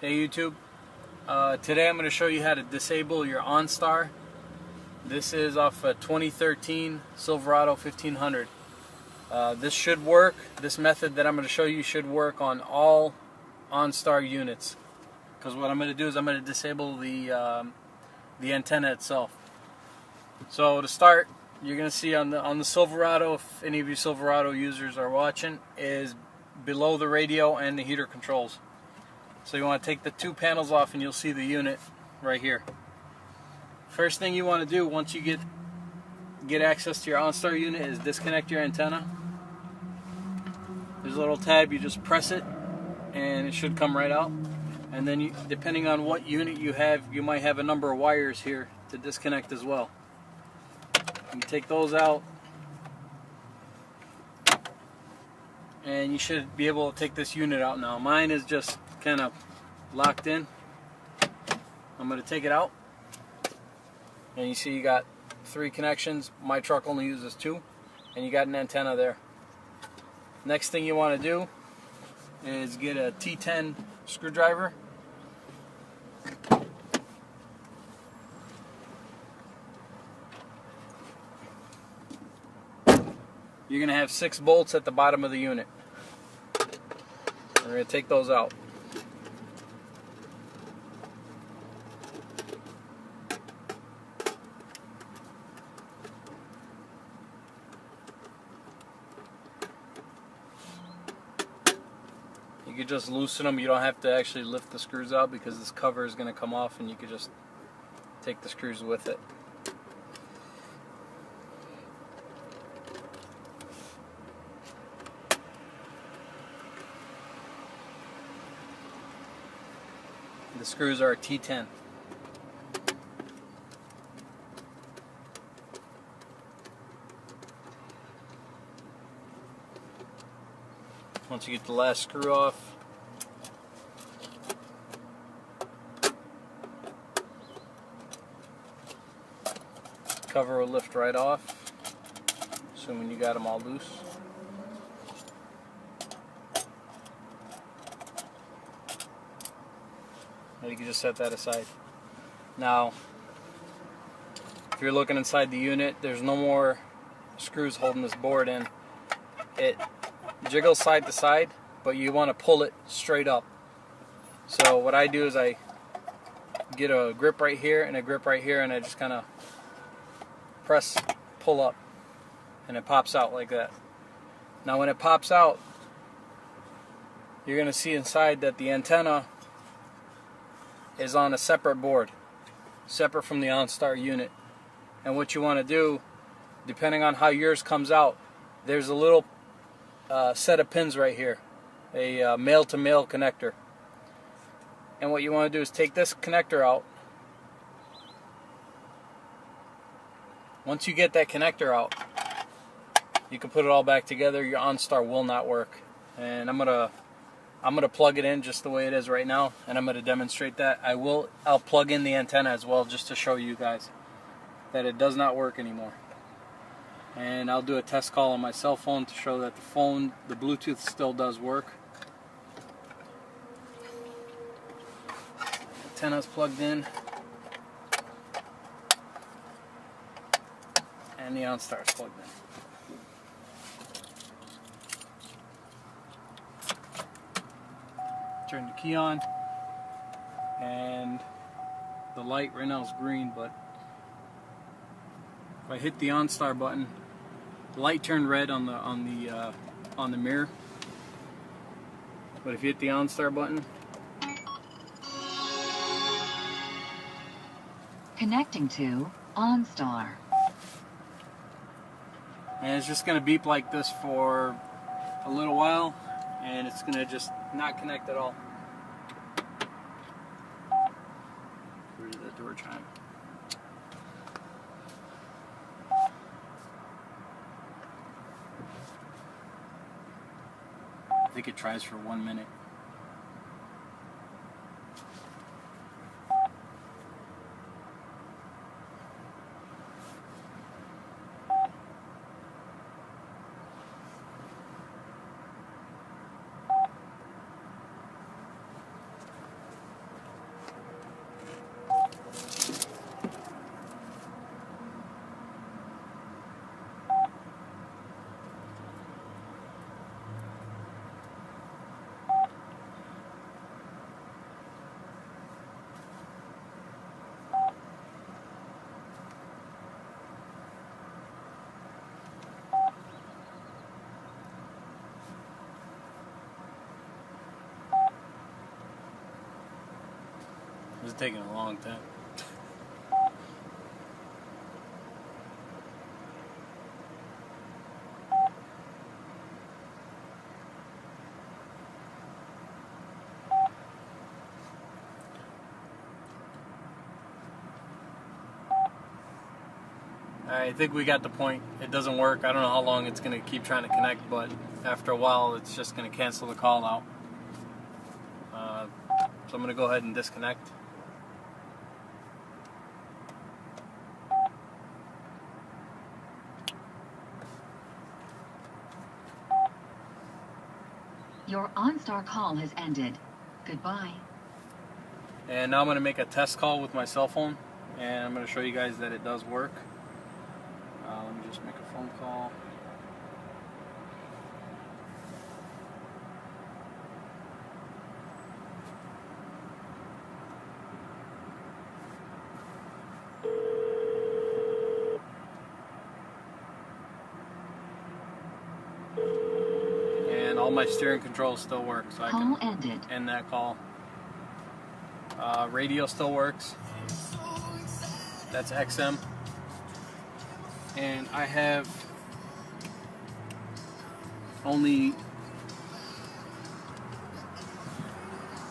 Hey YouTube, today I'm going to show you how to disable your Onstar. This is off a 2013 Silverado 1500. This should work. This method that I'm going to show you should work on all Onstar units. Because what I'm going to do is I'm going to disable the antenna itself. So to start, you're going to see on the Silverado, if any of you Silverado users are watching, is below the radio and the heater controls. So you want to take the two panels off and you'll see the unit right here. First thing you want to do once you get access to your Onstar unit is disconnect your antenna. There's a little tab, you just press it and it should come right out. And then depending on what unit you have, you might have a number of wires here to disconnect as well. You take those out and you should be able to take this unit out now. Mine is just kind of locked in. I'm going to take it out and you see you got 3 connections. My truck only uses 2 and you got an antenna there. Next thing you want to do is get a T10 screwdriver. You're going to have 6 bolts at the bottom of the unit. We're going to take those out. You could just loosen them. You don't have to actually lift the screws out because this cover is going to come off and you could just take the screws with it. The screws are a T10. Once you get the last screw off, cover will lift right off, assuming you got them all loose. You can just set that aside. Now, if you're looking inside the unit, there's no more screws holding this board in. It jiggles side to side, but you want to pull it straight up. So what I do is I get a grip right here and a grip right here, and I just kind of press, pull up, and it pops out like that. Now when it pops out, you're going to see inside that the antenna is on a separate board, separate from the Onstar unit. And what you want to do, depending on how yours comes out, there's a little set of pins right here, a male-to-male connector. And what you want to do is take this connector out. Once you get that connector out, you can put it all back together. Your Onstar will not work. And I'm gonna plug it in just the way it is right now, and I'm gonna demonstrate that. I'll plug in the antenna as well just to show you guys that it does not work anymore. And I'll do a test call on my cell phone to show that the Bluetooth still does work. Antenna's plugged in, and the Onstar's plugged in. Turn the key on, and the light right now is green, but if I hit the Onstar button, the light turned red on the mirror. But if you hit the Onstar button, connecting to Onstar, and it's just going to beep like this for a little while, and it's going to just not connect at all. Where's the door chime? I think it tries for 1 minute. This is taking a long time. I think we got the point. It doesn't work. I don't know how long it's going to keep trying to connect, but after a while it's just going to cancel the call out. So I'm going to go ahead and disconnect. Your OnStar call has ended. Goodbye. And now I'm going to make a test call with my cell phone, and I'm going to show you guys that it does work. Let me just make a phone call. And all my steering controls still work, so I Call can ended. end that call. Radio still works. That's XM. And I have only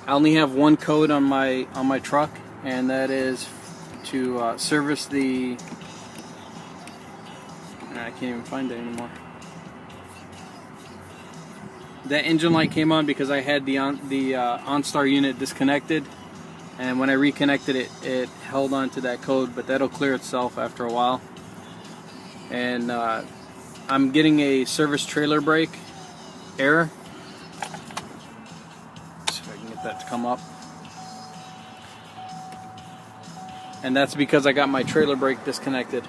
one code on my truck, and that is to service the. I can't even find it anymore. That engine light came on because I had the OnStar unit disconnected, and when I reconnected it, it held on to that code, but that'll clear itself after a while. And I'm getting a service trailer brake error. See if I can get that to come up. And that's because I got my trailer brake disconnected.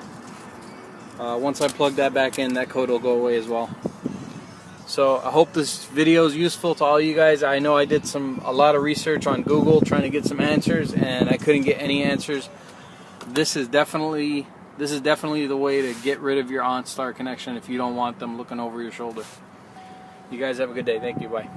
Once I plug that back in, that code will go away as well. So I hope this video is useful to all you guys. I know I did a lot of research on Google trying to get some answers, and I couldn't get any answers. This is definitely the way to get rid of your OnStar connection if you don't want them looking over your shoulder. You guys have a good day. Thank you. Bye.